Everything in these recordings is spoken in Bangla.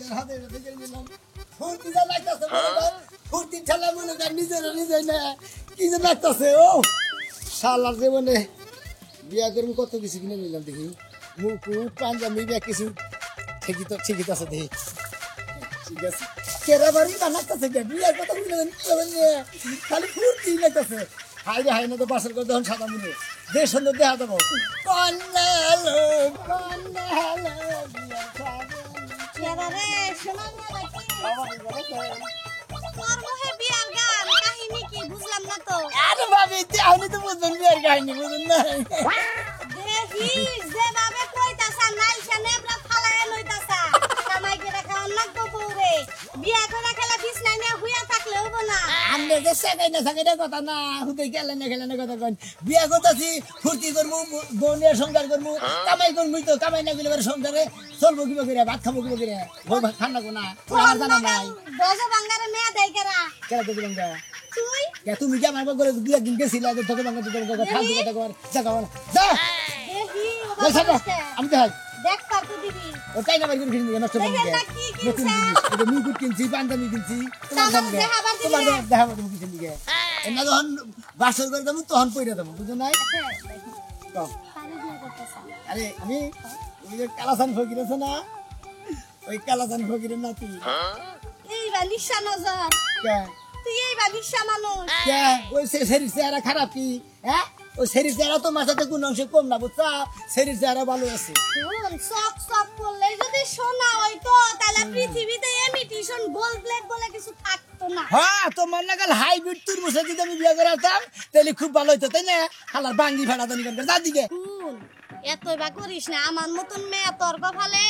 নিজের হাতে দেখে নিলাম ফুর্তি যা লাগতেছে ফুর্তি ঠেলা মনে কর নিজের নিজে না কি যে লাগতেছে ও শালার জীবনে বিয়া করবো কত কিছু কিনে নিলাম দেখি মুকুট পাঞ্জাবি বিয়া কিছু ঠিকই আছে দেখি ঠিক আছে কেরা বাড়ি বানাচ্ছে বিয়ার কথা খালি ফুর্তি লাগতেছে হাই রে হাই না তো বাসর করে তখন সাদা মনে বেশ সুন্দর দেখা দেবো আরে ভাবি আপনি তো বুঝবেন বিয়ার কাহিনী বুঝুন না কথা না হুদে খেলে না কথা কন বিয়া করতেছি ফুর্তি করবো বোনের সংসার করবো কামাই করবো তো কামাই না করলে সংসারে চলবো কিবা করে ভাত খাবো কিবা করে বউ ভাত খান লাগবো না জানা নাই তুমি কি আমার করে দু একদিন গেছিলে তোকে ভাঙা তোকে ফালতু কথা কর আমি তো দেখ পারতো দিবি ওটাই না বাইরে কিনে নষ্ট করে দিবে নতুন জিনিস এটা মুকুট কিনছি পাঞ্জাবি কিনছি তোমার দেখাবো তুমি কিনে দিবে এনা যখন বাসর করে দেবো তখন পয়রা দেবো বুঝো নাই আরে আমি ওই যে কালাসান ফকির আছে না ওই কালাসান ফকিরের নাতি এই বালিশা নজর তুই এই বালিশা মানুষ ওই শরীর চেহারা খারাপ কি হ্যাঁ ওই শরীর চেহারা তোমার সাথে কোন অংশে কম না বুঝছা শরীর চেহারা ভালো আছে সব করলে যদি সোনা হইতো তাহলে পৃথিবীতে ইমিটেশন গোল্ড প্লেট বলে কিছু থাকতো না হ্যাঁ তোমার লাগাল হাইব্রিড তুরমুজ যদি আমি বিয়ে করাতাম তাহলে খুব ভালো হইতো তাই না হালার বাঙ্গি ভাড়া দানি করে দাদিকে এতই বা করিস না আমার মতন মেয়ে তোর কপালে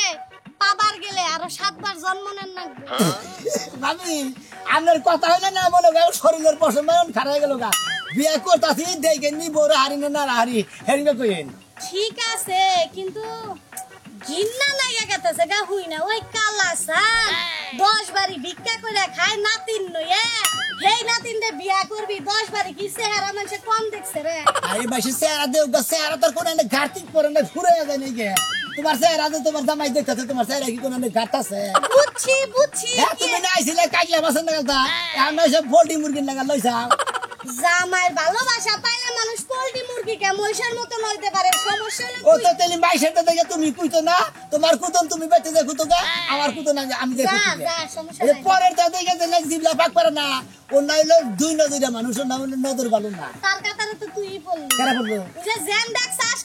পাবার গেলে আরো 7 বার জন্ম নেন না ভাবি আপনার কথা হইলে না বলো গা শরীরের পছন্দ খারাপ হয়ে গেল গা বিয়ে করতাছি দেখে নি বড় হারি না হারি হেরিঙ্গা কইেন ঠিক আছে কিন্তু ঘিন্না লাগা গেতেছে গা হুই না ওই কালাসান 10 বারি ভিক্ষা করে খায় নাতিন নয়ে হেই নাতিন দে বিয়া করবি 10 বারি কি চেহারা মানুষে কম দেখছে রে আরে বাইশে চেহারা দেও গা চেহারা তোর কোন ঘাটতিক পরে না ঘুরে যায় নাই গে তোমার চেহারা তো তোমার জামাই দেখতাছে তোমার চেহারা কি কোন ঘাট আছে বুঝছি তুমি না আইছিলে কাইলা বাসন লাগাতা আমরা সব পোল্ট্রি মুরগি লাগা লইছা জামাইর ভালোবাসা পাইলে মানুষ পোল্ট্রি মুরগি কে মহিষের মতন হইতে পারে সমস্যা নেই ও তো তেলি বাইশেরটা দেখে তুমি কইতো না তোমার কুতন তুমি বেঁচে দেখো তো গা আমার কুতন আমি দেখো এই পরের তা দেখে যে জিবলা পাক পারে না ও নাইলো দুই নজরে মানুষ না নজর ভালো না তার কথারে তো তুই বললি কেন বলবো যে জেন দেখছাস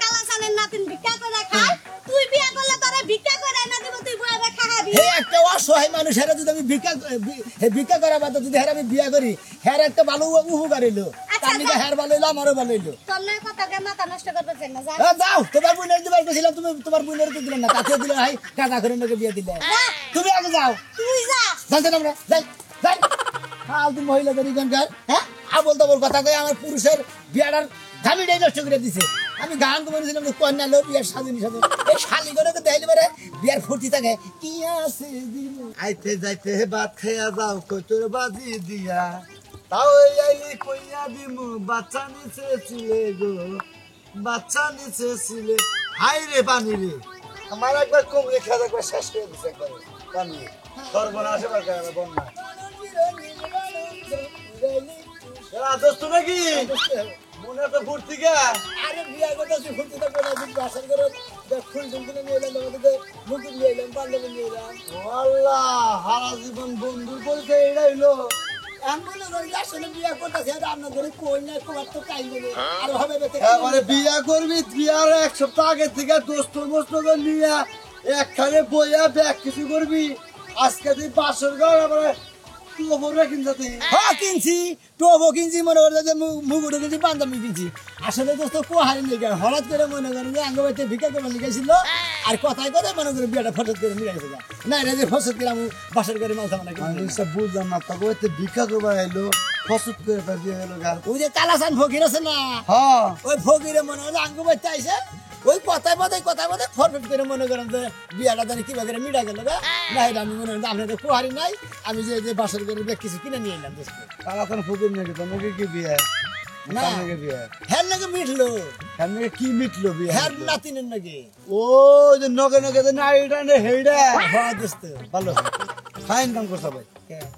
কালাসানের নাতিন ভিক্ষা করে খায় তুই বিয়া করলে তোরে ভিক্ষা করে না দিব তুই বইবে খাবি হে একটা অসহায় মানুষের যদি আমি ভিক্ষা করা বাদ যদি হের আমি বিয়া করি হের একটা ভালো উপকার হইলো তার নিকে হের ভালো হইলো আমারও ভালো হইলো তোর না কথাকে মাথা নষ্ট করতে চাই না যাও তোমার বোনের দিবার কইছিলাম তুমি তোমার বোনের তো দিলে না তাতে দিলে ভাই কাজা করে নাকি বিয়া দিলে তুমি আগে যাও তুই যা জানতে না যাই যাই ফালতু মহিলাদের এখানকার হ্যাঁ আবল তাবল কথা কই আমার পুরুষের বিয়াটার দামিটাই নষ্ট করে দিছে আমি গান তো বলেছিলাম যে কন্যা লো বিয়ার সাজনি সাজে এই শালি করে তো দেখাইলে পারে বিয়ার ফুর্তি থাকে কি আছে দিন আইতে যাইতে ভাত খাইয়া যাও কচুর বাজি দিয়া তাও আইলি কইয়া দিমু বাচ্চা নিচে ছিলে গো বাচ্চা নিচে ছিলে হাই রে পানি রে আমার একবার কমলে খাওয়া একবার শেষ করে দিছে একবার পানি সর্বনাশ এবার করে বন্যা দোস্ত নাকি মনে তো ফুর্তি গা আরে বিয়া করতেছি ফুর্তি তো কোনো দিন বাসর করে ফুল টুল কিনে নিয়ে এলাম আমাদের মুকুট নিয়ে এলাম পাঞ্জাবি নিয়ে এলাম আল্লাহ হারা জীবন বন্ধু বলতে এটা হইলো এমন করে আসলে বিয়া করতেছি আর আপনার ঘরে কই না কোয়ার তো কাই বলে আর হবে মানে বিয়া করবি বিয়ার 1 সপ্তাহ আগে থেকে দোস্ত মোস্ত করে নিয়ে একখানে বইয়া ব্যাগ কিছু করবি আজকে তুই বাসর ঘর আবার কিনছি টোবো কিনছি মনে করে যে মুগুটো কিনছি পাঞ্জাবি কিনছি আসলে দোস্ত কোহারি লেগে হঠাৎ করে মনে করেন যে আঙ্গ বাড়িতে ভিক্ষা করে লিখেছিল আর কথায় কথা মনে করে বিয়াটা ফসত করে মিলাইছিল না এটা যে ফসত করে আমি বাসর করে মাথা মানে বুঝলাম না তবে ভিক্ষা করবার এলো ফসত করে দিয়ে গেল ওই যে কালাসান ফকির আছে না ওই ফকিরে মনে হয় আঙ্গ বাড়িতে আইসে ওই কথায় কথা ফরফট করে মনে করেন যে বিয়াটা জানি কিভাবে মিটা গেল না এটা আমি মনে করেন আপনার তো কুহারি নাই আমি যে বাসর করে কিছু কিনে নিয়ে এলাম কালাসান ফকির নাকি তোমাকে কি বিয়ে না। কার নাকি বিয়ে হ্যাঁ নাকি মিটলো কার নাকি কি মিটলো বিয়ে হ্যাঁ নাতিনের নাকি ও যে নগে নগে যে নাড়িটা নে হেইডা হ্যাঁ দোস্ত ভালো ফাইন কাম করছ ভাই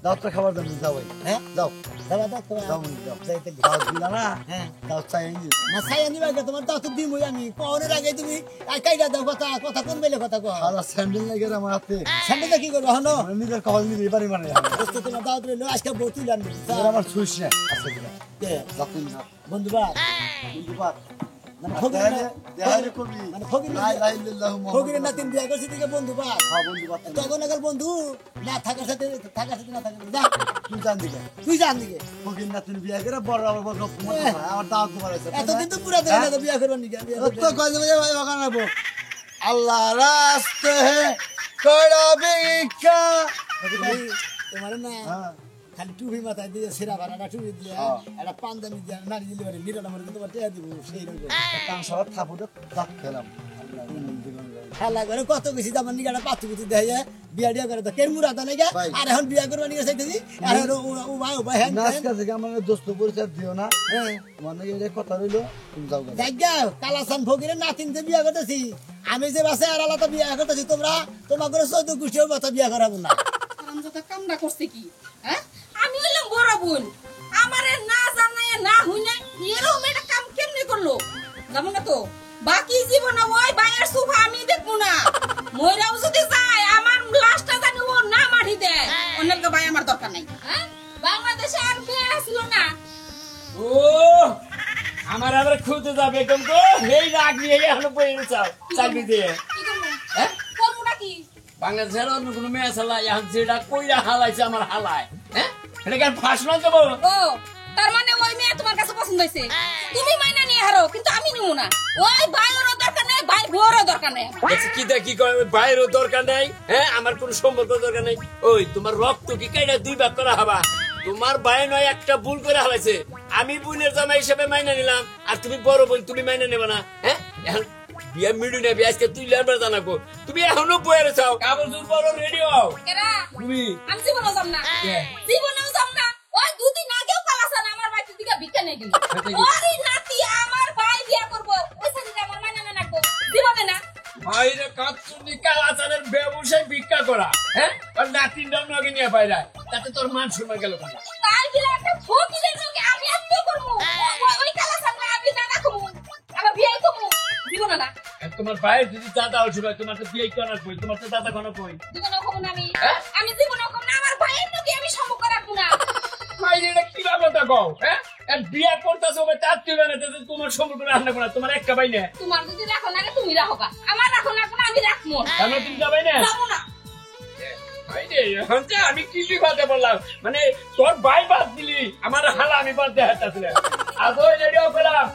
দাও তো খাবার দাও যাও ভাই হ্যাঁ যাও দাবা দাও তো যাও বন্ধু যাও যাইতে দাও দিলা না হ্যাঁ দাও চাই নি না ছাই আনিবা কে তোমার দাও তো দিমই আমি কোনের আগে তুমি কাইডা দাও কথা কথা কোন বেলে কথা কও আর স্যান্ডেল লাগে আমার হাতে সামনে কি করবো হনো আমি নিজের কপাল মিলে এবারই মানে দোস্ত তোমার দাও তো আজকে বতুল আনবি আমার ছুঁইস না আচ্ছা দিলা কে যাতুন না বন্ধু বা কিন্তু বাদ মানে ফকির দেহারে কবি মানে ফকির লা ইলাহা ইল্লাল্লাহু ফকিরের নাতিন বিয়া করছে দিকে বন্ধু বা হ্যাঁ বন্ধু বাদ তখন আগে বন্ধু না থাকার সাথে না থাকার যা তুই জান দিকে তুই জান দিকে ফকির না তুমি বিয়ে করে বড় আমার বড় আমার দাওয়াত তোমার আছে এতদিন তো পুরা দেয় না বিয়া করবার নিকে তো কয় দেবে ভাই বাগান আবো আল্লাহ রাস্তে হে কড়া বিকা তোমার না হ্যাঁ খালি টুপি মাথায় দিয়ে সেরা বানাটা টুপি দিয়ে হ্যাঁ। একটা পাঞ্জাবি দিয়ে নাড়ি দিলে পারে নিরাটা মারে তোমার টেয়া দিব সেই রকম কান সব থাপুতে দাঁত খেলাম হ্যাঁ লাগবে না, কত কিছু আমার নিগাটা পাথু কিছু দেয় যায় বিয়া টিয়া করে তো কেন মুরা তো নাকি ভাই। আর এখন বিয়া করবার নিয়ে চাইতেছি আর এখন ও হ্যাঁ নাচকা থেকে আমার দোস্ত পরিচয় দিও না তোমার নাকি এটা কথা রইলো তুমি যাও গা। জায়গা কালাসান ফকিরের নাতিন যে বিয়া করতেছি আমি যে বাসে আর আলাদা বিয়া করতেছি তোমরা তোমার করে 14 গোষ্ঠীর মতো বিয়া করাবো না হারামজাদা কামটা করছে কি হ্যাঁ আমি হইলাম বড় বোন আমারে না জানায় না হইনা এরকম একটা কাম কেমনে করলো জানো না তো বাকি জীবনে ওই বাইরের সুফা আমি দেখবো না মইরাও যদি যায় আমার লাশটা জানি ও না মারি দেয় অন্যের ভাই আমার দরকার নাই হ্যাঁ বাংলাদেশে আর মেয়ে আসছিল না ও আমার আবার খুঁজতে যাবে কেমন এই রাগ নিয়ে এখনো বইয়ে চাও চাকরি দিয়ে কি করবো হ্যাঁ? করবোটা কি বাংলাদেশের অন্য কোনো মেয়ে চালা এখন যেটা কইরা হালাইছে আমার হালায় হ্যাঁ এটা কেন ফাঁস না দেবো ও তার মানে ওই মেয়ে তোমার কাছে পছন্দ হয়েছে তুমি মাইনা নিয়ে হারো কিন্তু আমি নিব না ওই ভাইয়েরও দরকার নেই ভাই বউরও দরকার নেই কি দেখ কি কয় বাইরেও দরকার নাই হ্যাঁ আমার কোনো সম্পর্ক দরকার নাই ওই তোমার রক্ত কি কাইটা 2 ভাগ করা হবা তোমার ভাই নয় একটা ভুল করে হালাইছে আমি বোনের জামাই হিসেবে মাইনা নিলাম আর তুমি বড় বোন তুমি মাইনা নেবে না হ্যাঁ এখন বিয়া মিডু নেবে আজকে তুই লেবার জানাবো তুমি এখনো বইয়ে চাও কাগজ বড় রেডি হও কেরা তুমি আমি জীবনেও যাব না জীবনেও যাব না ওই দুদিন আগেও কালাসান আমার বাড়িতে দিকে ভিক্ষা নিয়ে গেল ওরই নাতি আমার ভাই বিয়া করবো ওই সাথে আমার মাইনা না রাখবো জীবনে না বাইরে কাচ্চুনি কালাচানের ব্যবসায় ভিক্ষা করা হ্যাঁ আর নাতিন দাম নগে নিয়ে বাইরে তাতে তোর মান সম্মান গেল কেন তাই বিলে একটা ফকিরের সঙ্গে আমি আত্মীয় করবো ওই কালাসান না আমি না রাখবো আমার বিয়ে করবো জীবনে না আর তোমার ভাইয়ের যদি দাদা উঠবে তোমার তো বিয়ে করার কই তোমার তো দাদা কোনো কই জীবনেও করবো না আমি হ্যাঁ? আমি জীবনেও করবো না আমার ভাইয়ের সঙ্গে আমি সম্পর্ক রাখবো না বাইরে এটা কি কথা কও হ্যাঁ আর বিয়ে করতেছো ওই তার তুই মানে তোমার সম্পর্ক রাখনা করা তোমার একটা ভাই না তোমার যদি রাখো না তুমি রাখো আমার রাখো না আমি রাখবো কেন তুমি যাবে না যাবো না বাইরে এখন যে আমি কি কথা বললাম মানে তোর ভাই বাদ দিলি আমার হালা আমি বাদ দেয় হাঁটাছিলাম আজও রেডিও পেলাম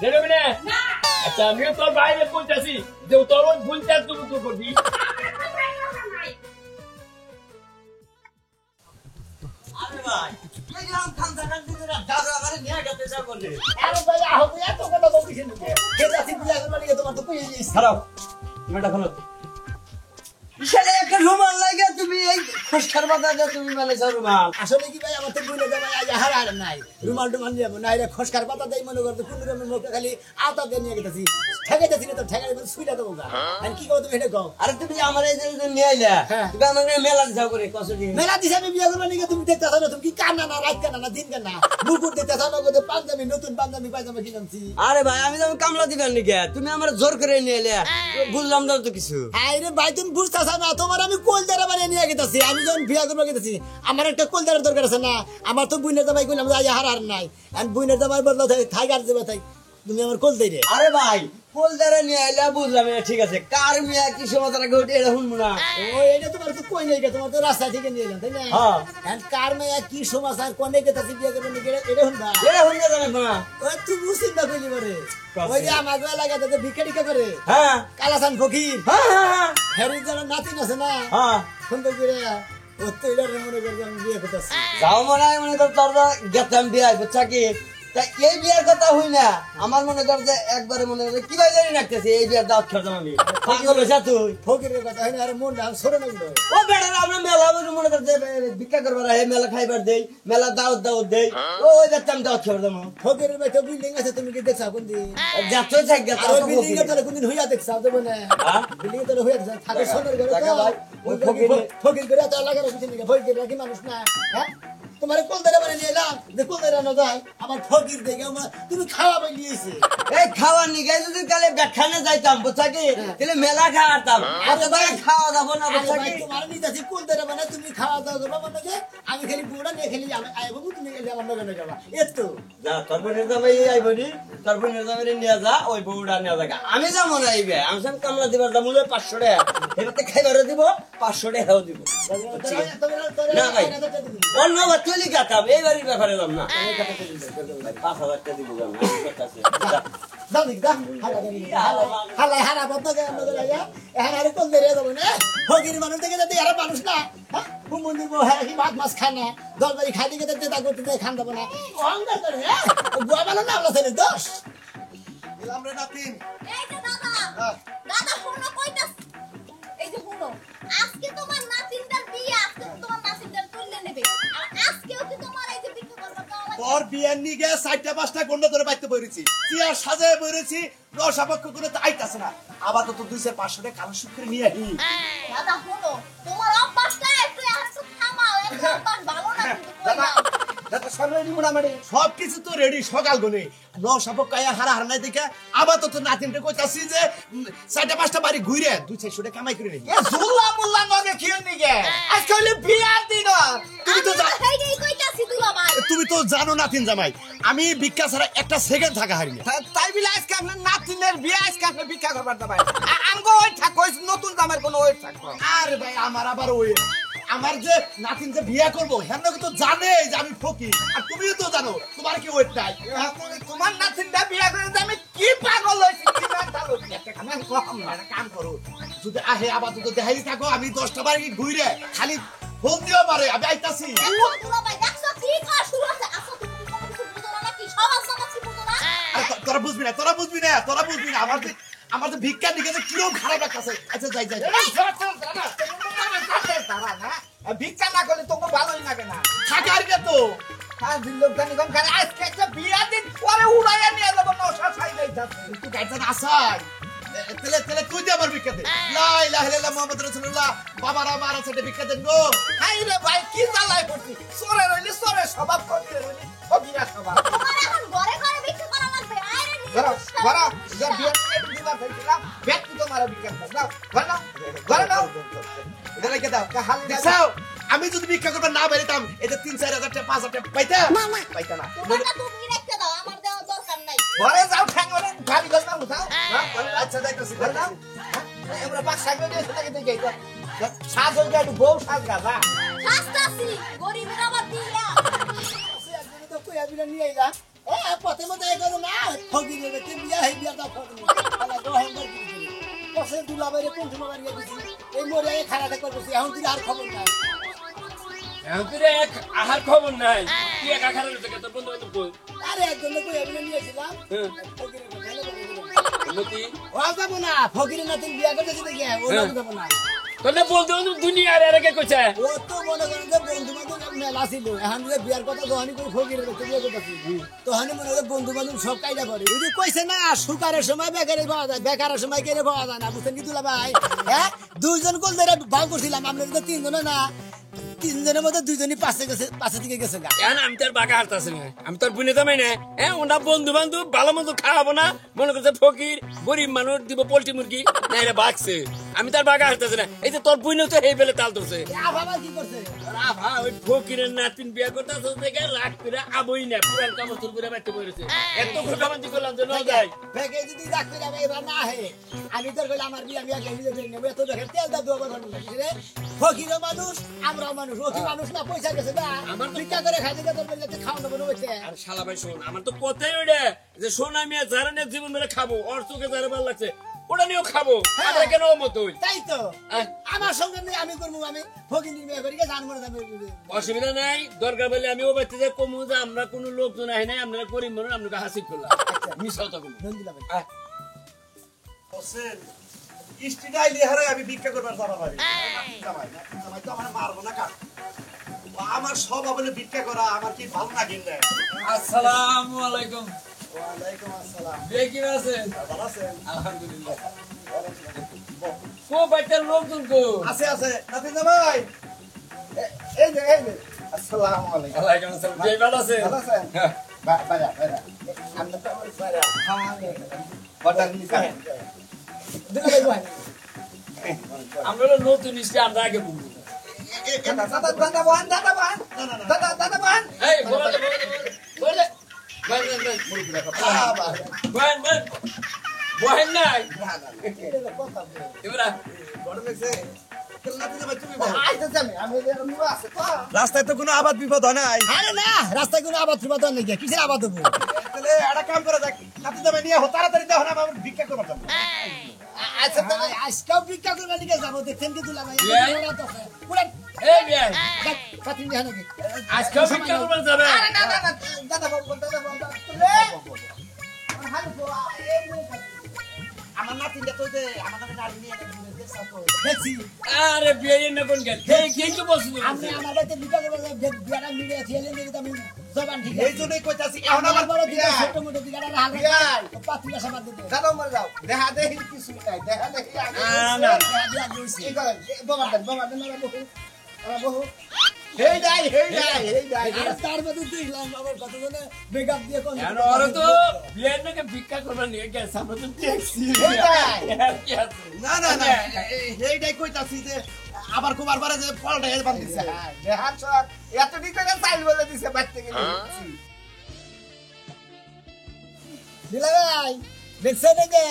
রেডিও না না আচ্ছা আমিও তোর বাইরে পৌঁছাছি যে তোর ওই ভুলটা তুমি তো করবি আরে ভাই আহো তুই এত কথা বলছিস না কে যাচ্ছি বিয়া করবার নিয়ে তোমার তো কই গেছিস খারাপ তুমি এটা খোলো ইশারে একটা রুমাল লাগে তুমি এই খুশখার বাদা যে তুমি মেলেছো রুমাল আসলে কি ভাই আমার তো বুঝলে যাবে আজ হার আর নাই রুমাল টুমাল নিয়ে যাবো না এটা খসকার পাতা দেয় মনে করতে কোন রকমের মুখে খালি আতা দিয়ে নিয়ে গেছি ঠেকাইতেছি না তো ঠেকাই সুইলা দেবো গা আমি কি করবো তুমি এটা কও আরে তুমি আমার এই যে নিয়ে আইলা হ্যাঁ। তুমি আমাকে মেলা দিছাও করে কসুরি মেলা দিছে আমি বিয়ে করবার নিয়ে তুমি দেখতেছ না তুমি কি কান্না না রাত কান্না না দিন কান্না মুকুট দেখতেছ না গো পাঞ্জাবি নতুন পাঞ্জাবি পায়জামা কিনছি আরে ভাই আমি তো কামলা দিবেন নাকি তুমি আমার জোর করে নিয়ে এলে বুঝলাম না তো কিছু আরে ভাই তুমি বুঝতেছ না তোমার আমি কোলদারা বানিয়ে নিয়ে গেতেছি আমি যখন বিয়ে করবার গেতেছি আমার একটা কোলদারের দরকার আছে না আমার তো বুইনের জামাই কইলাম আজ হার আর নাই আর বুইনের জামাই বদলা থাই আর যাবে তাই তুমি আমার কোল দেই রে আরে ভাই কোলদারে নিয়ে আইলা বুঝলাম ঠিক আছে কার মিয়া কি সমাধান ঘটে এটা শুনবো না ও এটা তোমার তো কই নাই গে তোমার তো রাস্তা থেকে নিয়ে এলাম তাই না হ্যাঁ। আর কার মেয়া কি সমাচার কোনে গেতেছি বিয়ে করবার নিয়ে এটা শুনবা এটা শুনতে জানে না ওই তুমি চিন্তা কইলি বরে ওই যে আমার গলা লাগাতে তো ভিক্ষা টিকা করে হ্যাঁ কালাসান ফকির হ্যাঁ হ্যাঁ হেরি যেন নাতিন আছে না হ্যাঁ সুন্দর করে ও তো এটা মনে করে আমি বিয়ে করতেছি যাও মনে হয় মনে কর তোর গেতাম বিয়ে বুঝছা কি তা এই বিয়ের কথা হই না আমার মনে কর যে একবারে মনে করে কি ভাই জানি রাখতেছে এই বিয়ের দাওয়াত খেতাম আমি পাগল হইছা তুই ফকিরের কথা হয় না আর মন নাম সরে নেই ও বেড়ার আমরা মেলা মনে করতে ভিক্ষা করবার হে মেলা খাইবার দেই মেলা দাওয়াত দেই ও ওই দেখতাম দাওয়াত খেতাম ফকিরের বাইতে বিল্ডিং আছে তুমি কি দেখছো কোন দিন যাত্রা থাক গেছে আর ওই বিল্ডিং এর তলে কোন দিন হইয়া দেখছো দেব না বিল্ডিং এর তলে হইয়া দেখছো থাকে সোনার ঘরে টাকা ভাই, ওই তো ফকির করে তো লাগা রাখছেন না ফকির রাখি মানুষ না হ্যাঁ তোমার কোন দেরা মানে নিয়ে এলাম যে কোন দেরা না যায় আবার ফকির দেখে তুমি খাওয়া বাই নিয়েছে এই খাওয়ার নিগে যদি কালে ব্যাখ্যানে যাইতাম বুঝছা কি তাহলে মেলা খাওয়াতাম আর তো ভাই খাওয়া যাবো না বুঝছা কি তোমার নিতাছি কোন দেরা মানে তুমি খাওয়া দাওয়া করবা মানে যে আমি খালি বুড়া নিয়ে খালি আইবো তুমি গেলে আমার নগরে যাবা এত যা তারপরে যাবে আইবনি তারপরে যাবে নিয়ে যা ওই বউটা নিয়ে যা আমি যাবো না আইবে আমি সব কামলা দিবার দাম হলো 500 টাকা এবারে খাইবারে দিব 500 টাকাও দিব না ভাই অন্য বাচ্চালি কাটাম এইবারই ব্যাপারে দাম না 5000 টাকা দিব না দাও দিক দাও হালা হারা বন্ধ করে নগরে আইয়া এখন আর কোন দেরা যাবে না ফকির মানুষ দেখে যদি আর মানুষ না হ্যাঁ হুমুন দিব হ্যাঁ কি ভাত মাছ খায় না দরবারি খাই দিকে দেখতে তা করতে খান দেবো না অহংকার করে হ্যাঁ বুয়া ভালো না আমরা ছেলে দোষ দিলাম রে নাতিন এই যে দাদা শোনো কইতাছ এই যে শোনো আজকে তোমার নাতিনটার বিয়ে আজকে তোমার নাতিনটার তুলে নেবে আর আজকেও কি তোমার এই যে বিক্রি করবে তোর বিয়ের নিগে 4টা 5টা গন্ডা ধরে বাইতে বইরেছি চেয়ার সাজায় বইরেছি রসাপক্ষ করে তো আইতাছে না আবার তো 200-500 টাকা কালেকশন করে নিয়ে আহি দাদা শোনো তোমার অভ্যাসটা একটু থামাও এই অভ্যাস ভালো না কিন্তু দাদা কইলাম দাদা সবাই মোটামুটি সবকিছু তো রেডি সকাল গনে রসাপক্ষ আয়া হারা হারাই দেখে আবার তো নাতিনটা কইতাছি যে 4টা 5টা বাড়ি ঘুরে 200-400 টাকা কামাই করে নিই এ জুল্লা মুল্লা নগে খেয়ে নিগে আজকে হইলে বিয়ার দিন তুমি তো সেইটাই কইতাছি দুলা ভাই তুমি তো জানো নাতিন জামাই আমি ভিক্ষা ছাড়া একটা সেকেন্ড থাকা হারি না তাই বিলা আজকে আপনার নাতিনের বিয়ে আজকে আপনি ভিক্ষা করবার দাবাই আমগো ওই থাকো নতুন জামার কোনো ওই থাকো আরে ভাই আমার আবার ওই আমার যে নাতিন যে বিয়ে করবো হ্যাঁ তো জানে যে আমি ফকির আর তুমিও তো জানো তোমার কি ওয়েট নাই তোমার নাতিনটা বিয়ে করে যে আমি কি পাগল হইছি কি মেন্টাল হইছি একটা কাম করো যদি আহে আবার তো দেখাই থাকো আমি 10টা বাড়ি ঘুরে খালি ফোন দিও পারে আমি আইতাছি দুলা ভাই দেখছো কি কাজ শুরু আছে আচ্ছা তুমি কি কোনো কিছু বুঝো না নাকি সমাজ সমাজ বুঝো না আরে তোরা বুঝবি না আমার তো ভিক্ষা দিকে যে কিরকম খারাপ লাগতেছে আচ্ছা যাই ভিক্ষা না করলে তোমাকে ভালোই লাগে না থাকার কে তো হ্যাঁ দিল্লি গান আজকে একটা বিয়া দিন পরে উড়াইয়া নিয়ে যাবো নশা ছাইলেই যাচ্ছে তুই গাইতে আসার তেলে তুই দে আমার ভিক্ষা দে লা ইলাহা ইল্লাল্লাহ মুহাম্মাদুর রাসূলুল্লাহ বাবার আমার আছে ভিক্ষা দেন গো হাই রে ভাই কি জ্বালায় পড়ছি সরে রইলি সরে স্বভাব করতে রইলি অবিরা স্বভাব তোমার এখন ঘরে ঘরে বিক্রি করা লাগবে আরে ধরো ধরো যে বিয়া একটু দিবার হইছিলাম ব্যক্তি তোমার ভিক্ষা দাও ধরো দাও এটা রেখে দাও দেখছো আমি যদি ভিক্ষা করতে না বেরিতাম এটা 3-4 হাজার টাকা 5,000 টাকা পাইতা না তোমারটা তুমি রেখে দাও আমার দেওয়া দরকার নাই ঘরে যাও ঠ্যাঙ্গরে গাড়ি গল না উঠাও আচ্ছা যাইতাছি ঘরে যাও এবার পাঁচ সাইকেল দিয়ে সেটাকে দেখে যাইতো সাজ হয়ে যায় বউ সাজ গাছা হাসতাছি গরিবের আবার দিয়া তো কই আবিরা নিয়ে যা এ পথে মধ্যে এ করো না ফগি নেবে কি বিয়া হই বিয়া দা ফগি আলা গো হ্যাঙ্গার কি কসে দুলা বাইরে কোন সময় বাড়ি গেছি এই মরে খারাটা করতেছি এখন তুই আর খবর নাই এখন তুই আহার খবর নাই তুই একা খারাপ থেকে তোর বন্ধু বান্ধব কই আরে একজন কই আবিরা নিয়েছিলাম ফগিরের কথা উন্নতি ও যাবো না ফগিরের নাতিন বিয়া করতেছি দেখে ও যাবো না তোর বন্ধু বান্ধব দুনিয়ার এর আগে কইছে ও তো মনে করেন যে বন্ধু বান্ধব মেলা ছিল এখন যে বিয়ার কথা দোহানি করে ফকিরের কাছে বিয়ে করতেছি তখন মনে হয় বন্ধু বান্ধব সব কায়দা করে ওই যে কইছে না সুকারের সময় বেকারে পাওয়া যায় বেকারের সময় কেড়ে পাওয়া যায় না বুঝছেন কি দুলা ভাই হ্যাঁ দুইজন কোল ধরে ভাগ করছিলাম আমরা তো তিনজনে না তিনজনের মধ্যে দুইজনই পাশে দিকে গেছে গা এখন আমি তোর বাঁকা হারতাছি না আমি তোর বুনে জামাই না হ্যাঁ ওরা বন্ধু বান্ধব ভালো মন্দ খাওয়াবো না মনে করছে ফকির গরিব মানুষ দিব পোল্ট্রি মুরগি না এরা বাঘছে আমি তার বাঁকা হারতাছি না এই যে তোর বুনে তো এই বেলে তাল ধরছে বাবা কি করছে রাভা ওই ফকিরের নাতিন বিয়া করতেছে দেখে রাগ করে আবই না পুরান কামড় করে বাইতে পড়েছে এত ঘোটাবান্তি করলাম যে ন যায় বেকে যদি রাখতে যাবে এবার না হে আমি তোর কইলে আমার বিয়া বিয়া গেলি যে নেবে এত দেখে তেল দা দুয়া কথা রে ফকিরও মানুষ আমরাও মানুষ ও কি মানুষ না পয়সা গেছে না আমার ভিক্ষা করে খাইতে গেছে তোর বলে খাওয়া দাওয়া হইছে আর শালা ভাই শোন আমার তো কথাই ওইটা যে শোন আমি যারা জীবন ধরে খাবো ওর চোখে যারা ভালো লাগছে ওটা নিয়েও খাবো হ্যাঁ। আমরা কেন মত হই তাই তো হ্যাঁ। আমার সঙ্গে নিয়ে আমি করবো, আমি ফকিনির মেয়ে করি জান করে যাবে। অসুবিধা নাই, দরকার বলে আমিও বাড়তে যাই কমু যে আমরা কোনো লোকজন আহি নাই, আপনারা গরিব মানুষ, আপনাকে হাসিল করলাম মিশা কথা কমু ধন্যবাদ ভাই। আহ, হোসেন ইস্টিটাই লিহারে আমি ভিক্ষা করবার যাবা পারি জামাই তো আমার মারবো না কাট আমার সব বলে ভিক্ষা করা আমার কি ভালো লাগে না আসসালামু আলাইকুম। ওয়ালাইকুম আসসালাম। বিয়ে কি আছেন? ভালো আছেন আলহামদুলিল্লাহ। কো বাইটার লোকজন কো? আছে আছে নাতি জামাই এই যে আসসালামু আলাইকুম ওয়ালাইকুম আসসালাম। বিয়ে ভালো আছেন? ভালো আছেন হ্যাঁ। বাড়া আমরা তো আমার বাড়া বাটার নিকা ধন্যবাদ ভাই। আমরা হলো নতুন ইসে আমরা আগে বুঝবো দাদা বান দাদা বান এই বলো তো, বলো তো, বলো তো। বহেন, বহেন। বহেন নাই এবার রাস্তায় তো কোনো আবাদ বিপদ হয় নাই আরে না, রাস্তায় কোনো আবাদ বিবাদ নেই, কিসের আবাদ হবো? তাহলে একটা কাম করে যাক নাতি জামাই নিয়ে তাড়াতাড়ি দেখো না আমার ভিক্ষা করবার জন্য আচ্ছা তাহলে আজকেও ভিক্ষা করবার দিকে যাবো, দেখছেন কি তুলা ভাই? বিয়াই? পুরা এই বিয়ে কাটিং দেখা নাকি? আজকেও ভিক্ষা করবার যাবে দাদা বল আমার নাতিটা তো যে আমার নাতি নিয়ে দেখছি আরে বিয়ে এনে কোন গেল কে তো বসু আপনি আমার বাড়িতে ভিক্ষা করবার বিয়াটা মিডিয়া ছিলেন দেখি আমি জবান ঠিক এই জন্যই কইতাছি এখন আমার আমার বড় দিকে বিয়াই। ছোট মোটো দিকে হাল বিয়াই। পাতিলা সাবাদ দিতে দাদা মরে যাও দেখা দেখি কিছু নাই দেখা দেখি আগে না কি করেন বাবা না বহু হেই নাই তার মধ্যে দেখলাম আমার কতজনে মেকআপ দিয়ে কোন কেন ওরা তো বিয়ের নাকি ভিক্ষা করবার নিয়ে গেছে আমরা তো দেখছি কি আছে? না না না এইটাই কইতাছি যে আবার কুমার বারে যে ফলটা এর বান দিছে দেহার সব এত ঠিক করে চাইল বলে দিছে বাইতে গেলে দিলা ভাই দেখছেন যে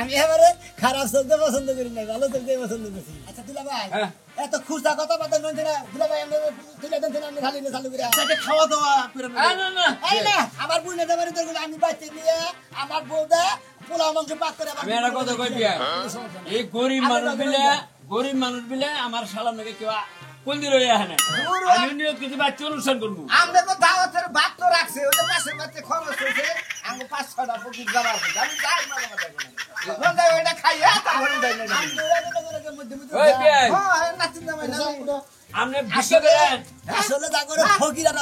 আমি এবারে খারাপ চলতে পছন্দ করি না, ভালো চলতে পছন্দ করছি। আচ্ছা দিলা ভাই হ্যাঁ। এত খুচা কথা বার্তা নয় না দিলা ভাই, আমরা তুলে দেন আমি খালি চালু করে সেটা খাওয়া দাওয়া করে না না এই না আমার বই না যাবার তো আমি বাইতে নিয়ে আমার বউদা পোলাও মাংস পাক করে আমি একটা কথা কই বিয়া এই গরিব মানুষ বিলে আমার শালা নাকি কেউ কোন দিন রয়ে আহে না আমি নিয়োগ কিছু বাচ্চা অনুষ্ঠান করবো আমরা তো দাওয়াতের ভাত তো রাখছে ওই যে পাশের বাচ্চা খরচ হয়েছে আমি 5-6টা ফকির জমা আছে আমি যাই মাঝে মাঝে ওইটা খাইয়া তারপরে উঠাই না ওই বিয়া হ্যাঁ নাচিন নামাই না আপনি ভিক্ষা করেন আসলে যা করে ফকিরা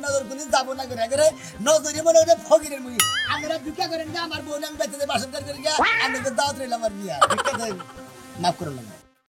নজর কোন যাবো না করে করে নজরে মনে হচ্ছে ফকিরের মুই আমরা ভিক্ষা করেন না, আমার বউ আমি বাইতে বাসন করে আমি দাওয়াত রইলাম আমার বিয়া ভিক্ষা দেন মাফ করলাম।